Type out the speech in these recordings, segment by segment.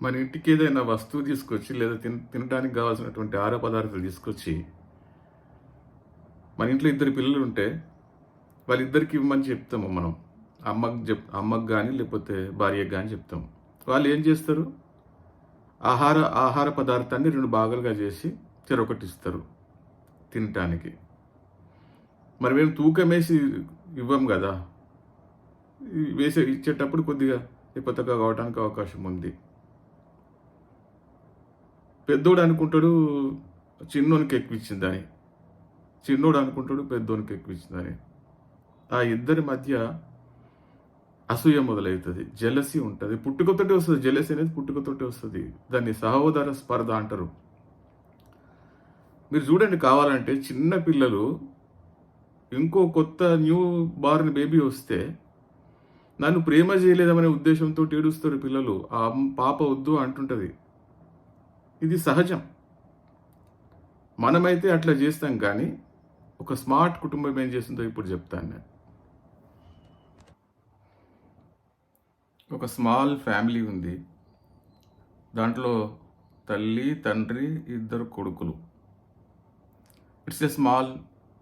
మన ఇంటికి ఏదైనా వస్తువు తీసుకొచ్చి లేదా తినడానికి కావాల్సినటువంటి ఆహార పదార్థాలు తీసుకొచ్చి మన ఇంట్లో ఇద్దరు పిల్లలు ఉంటే వాళ్ళిద్దరికి ఇవ్వమని చెప్తాము మనం. అమ్మకు కానీ లేకపోతే భార్యకు కానీ చెప్తాము. వాళ్ళు ఏం చేస్తారు? ఆహార పదార్థాన్ని 2 భాగాలుగా చేసి చెరొకటి ఇస్తారు తినటానికి. మరి మేము తూకం వేసి ఇవ్వం కదా. ఇచ్చేటప్పుడు కొద్దిగా కొత్తగా కావడానికి అవకాశం ఉంది. పెద్దోడు అనుకుంటాడు చిన్నోనికి ఎక్కువ ఇచ్చిందని, చిన్నోడు అనుకుంటాడు పెద్దోనికి ఎక్కువ ఇచ్చిందని. ఆ ఇద్దరి మధ్య అసూయ మొదలవుతుంది, జెలసీ ఉంటుంది. పుట్టుకతోటే వస్తుంది జెలసీ అనేది, పుట్టుకతోటే వస్తుంది. దాన్ని సహోదర స్పర్ధ అంటారు. మీరు చూడండి, కావాలంటే చిన్న పిల్లలు ఇంకో కొత్త న్యూ బార్న్ బేబీ వస్తే నన్ను ప్రేమ చేయలేదనే ఉద్దేశంతో ఏడుస్తారు పిల్లలు. ఆ పాప వద్దు అంటుంటుంది. ఇది సహజం. మనమైతే అట్లా చేస్తాం, కానీ ఒక స్మార్ట్ కుటుంబం ఏం చేస్తుందో ఇప్పుడు చెప్తాను నేను. ఒక స్మాల్ ఫ్యామిలీ ఉంది. దాంట్లో తల్లి, తండ్రి, 2 కొడుకులు. It's a small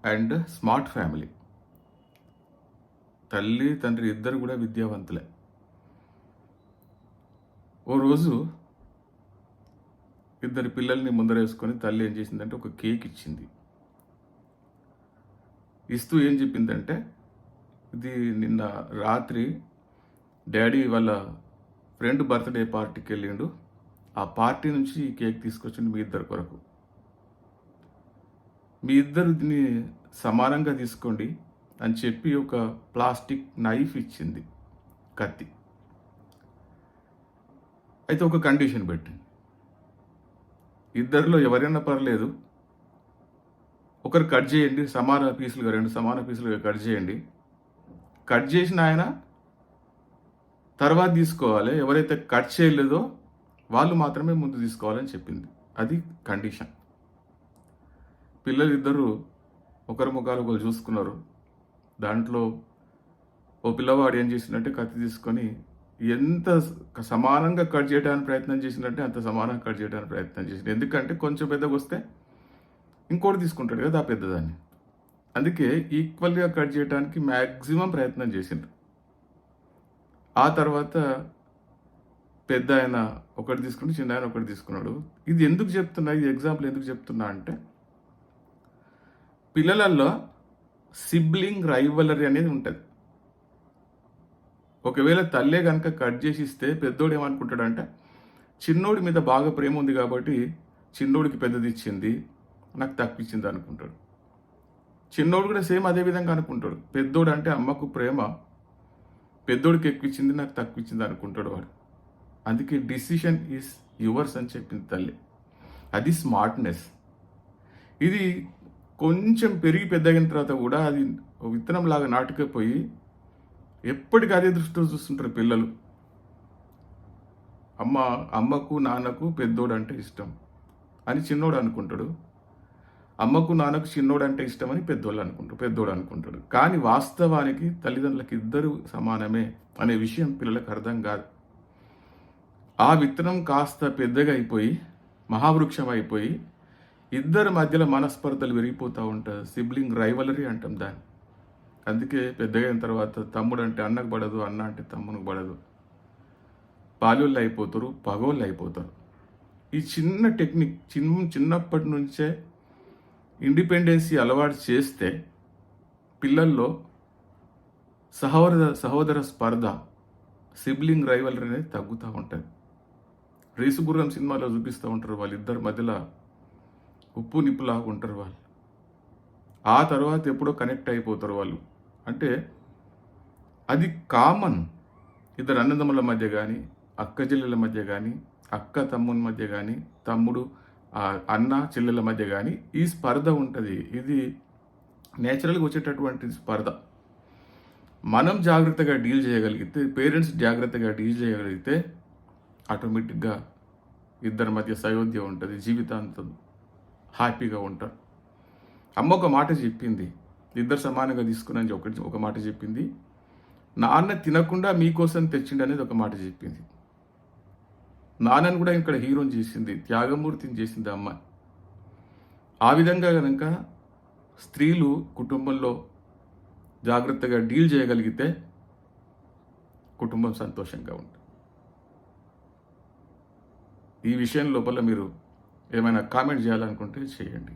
and smart family. తల్లి, తండ్రి 2 కూడా విద్యావంతులే. ఓ రోజు 2 పిల్లల్ని ముందరేసుకొని తల్లి ఏం చేసిందంటే ఒక కేక్ ఇచ్చింది. ఇస్తూ ఏం చెప్పిందంటే, ఇది నిన్న రాత్రి డాడీ వాళ్ళ ఫ్రెండ్ బర్త్డే పార్టీకి వెళ్ళిండు, ఆ పార్టీ నుంచి ఈ కేక్ తీసుకొచ్చిండు మీ 2 కొరకు. మీ 2 దీన్ని సమానంగా తీసుకోండి అని చెప్పి ఒక ప్లాస్టిక్ నైఫ్ ఇచ్చింది, కత్తి. అయితే ఒక కండిషన్ పెట్టింది, 2లో ఎవరైనా పర్లేదు, ఒకరు కట్ చేయండి, సమాన పీసులుగా 2 సమాన పీసులుగా కట్ చేయండి. కట్ చేసిన ఆయన తర్వాత తీసుకోవాలి, ఎవరైతే కట్ చేయలేదో వాళ్ళు మాత్రమే ముందు తీసుకోవాలని చెప్పింది. అది కండిషన్. పిల్లలు 2 ఒకరి ముఖాలు ఒకరు చూసుకున్నారు. దాంట్లో ఓ పిల్లవాడు ఏం చేసినట్టే కత్తి తీసుకొని ఎంత సమానంగా కట్ చేయడానికి ప్రయత్నం చేసినట్టే అంత సమానంగా కట్ చేయడానికి ప్రయత్నం చేసింది. ఎందుకంటే కొంచెం పెద్దగా వస్తే ఇంకోటి తీసుకుంటాడు కదా ఆ పెద్దదాన్ని. అందుకే ఈక్వల్గా కట్ చేయడానికి మ్యాక్సిమం ప్రయత్నం చేసిండ్రు. ఆ తర్వాత పెద్ద ఆయన ఒకటి తీసుకుంటే చిన్న ఆయన ఒకటి తీసుకున్నాడు. ఇది ఎందుకు చెప్తున్నా, ఇది ఎగ్జాంపుల్ ఎందుకు చెప్తున్నా అంటే, పిల్లలలో సిబ్లింగ్ రైవలరీ అనేది ఉంటుంది. ఒకవేళ తల్లే కనుక కట్ చేసి ఇస్తే పెద్దోడు ఏమనుకుంటాడంటే, చిన్నోడి మీద బాగా ప్రేమ ఉంది కాబట్టి చిన్నోడికి పెద్దది ఇచ్చింది, నాకు తక్కువ ఇచ్చింది అనుకుంటాడు. చిన్నోడు కూడా సేమ్ అదే విధంగా అనుకుంటాడు. పెద్దోడు అంటే అమ్మకు ప్రేమ, పెద్దోడికి ఎక్కువ ఇచ్చింది, నాకు తక్కువ ఇచ్చింది అనుకుంటాడు వాడు. అందుకే డిసిషన్ ఈజ్ యువర్స్ అని చెప్పింది తల్లి. అది స్మార్ట్నెస్. ఇది కొంచెం పెరిగి పెద్దగిన తర్వాత కూడా అది విత్తనం లాగా నాటుకపోయి ఎప్పటికీ అదే దృష్టితో చూస్తుంటారు పిల్లలు. అమ్మకు నాన్నకు పెద్దోడు అంటే ఇష్టం అని చిన్నోడు అనుకుంటాడు, అమ్మకు నాన్నకు చిన్నోడు అంటే ఇష్టం అని పెద్దోడు అనుకుంటాడు. కానీ వాస్తవానికి తల్లిదండ్రులకు 2 సమానమే అనే విషయం పిల్లలకు అర్థం కాదు. ఆ విత్తనం కాస్త పెద్దగా అయిపోయి మహావృక్షం అయిపోయి 2 మధ్యలో మనస్పర్ధలు విరిగిపోతూ ఉంటుంది. సిబ్లింగ్ రైవలరీ అంటాం దాన్ని. అందుకే పెద్దగా అయిన తర్వాత తమ్ముడు అంటే అన్నకు పడదు, అన్న అంటే తమ్మునికి పడదు, పాలోళ్ళు అయిపోతారు, పగోళ్ళు అయిపోతారు. ఈ చిన్న టెక్నిక్ చిన్నప్పటి నుంచే ఇండిపెండెన్సీ అలవాటు చేస్తే పిల్లల్లో సహోదర స్పర్ధ, సిబ్లింగ్ రైవలరీ అనేది తగ్గుతూ ఉంటుంది. రేసుగుర్రం సినిమాలో చూపిస్తూ ఉంటారు, వాళ్ళిద్దరి మధ్యలో ఉప్పు నిప్పులాగా ఉంటారు వాళ్ళు. ఆ తర్వాత ఎప్పుడో కనెక్ట్ అయిపోతారు వాళ్ళు. అంటే అది కామన్. 2 అన్నదమ్ముల మధ్య కానీ, అక్క చెల్లెల మధ్య కానీ, అక్క తమ్ముని మధ్య కానీ, తమ్ముడు అన్న చెల్లెల మధ్య కానీ ఈ స్పర్ధ ఉంటుంది. ఇది నేచురల్గా వచ్చేటటువంటి స్పర్ధ. మనం జాగ్రత్తగా డీల్ చేయగలిగితే, పేరెంట్స్ జాగ్రత్తగా డీల్ చేయగలిగితే ఆటోమేటిక్గా 2 మధ్య సయోధ్య ఉంటుంది, జీవితాంతం హ్యాపీగా ఉంటారు. అమ్మ ఒక మాట చెప్పింది, 2 సమానంగా తీసుకుని ఒక మాట చెప్పింది. నాన్న తినకుండా మీకోసం తెచ్చిండు అనేది ఒక మాట చెప్పింది. నాన్నని కూడా ఇక్కడ హీరోని చేసింది, త్యాగమూర్తిని చేసింది అమ్మ. ఆ విధంగా కనుక స్త్రీలు కుటుంబంలో జాగ్రత్తగా డీల్ చేయగలిగితే కుటుంబం సంతోషంగా ఉంటుంది. ఈ విషయం లోపల మీరు ఏమైనా కామెంట్ చేయాలనుకుంటే చేయండి.